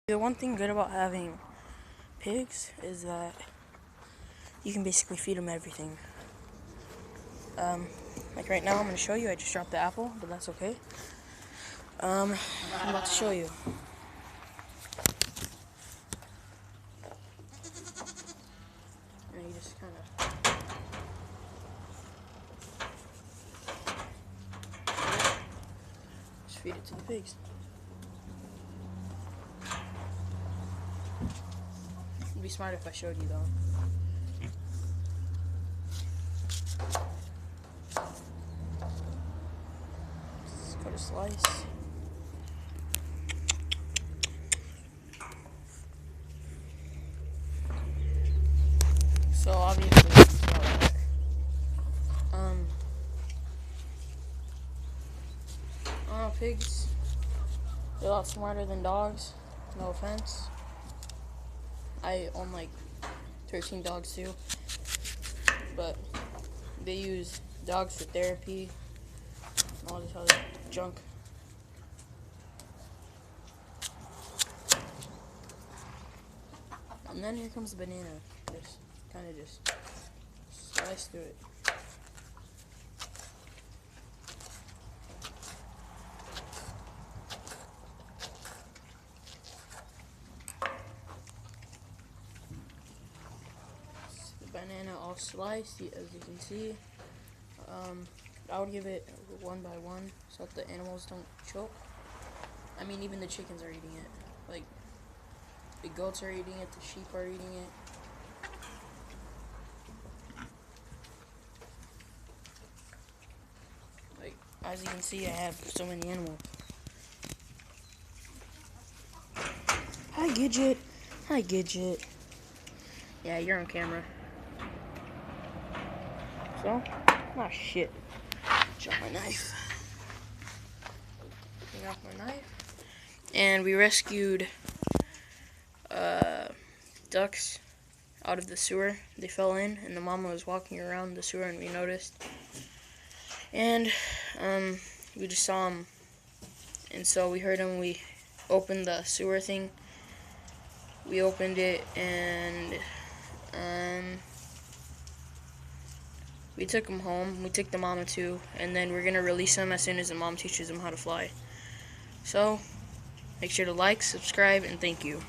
The one thing good about having pigs is that you can basically feed them everything. Like right now, I'm going to show you. I just dropped the apple, but that's okay. I'm about to show you. And you just kind of just feed it to the pigs. It'd be smart if I showed you though. Just cut a slice. So obviously, pigs, they're a lot smarter than dogs. No offense. I own like 13 dogs too, but they use dogs for therapy and all this other junk. And then here comes the banana. Just kind of just slice through it. The banana all sliced, as you can see. I would give it one by one so that the animals don't choke. I mean, even the chickens are eating it. Like, the goats are eating it, the sheep are eating it. Like, as you can see, I have so many animals. Hi, Gidget. Hi, Gidget. Yeah, you're on camera. So, oh shit. Drop my knife. Take off my knife. And we rescued ducks out of the sewer. They fell in, and the mama was walking around the sewer, and we noticed. And we just saw them, and so we heard them. We opened the sewer thing. We opened it, and we took them home. We took the mama too, and then we're gonna release them as soon as the mom teaches them how to fly. So make sure to like, subscribe, and thank you.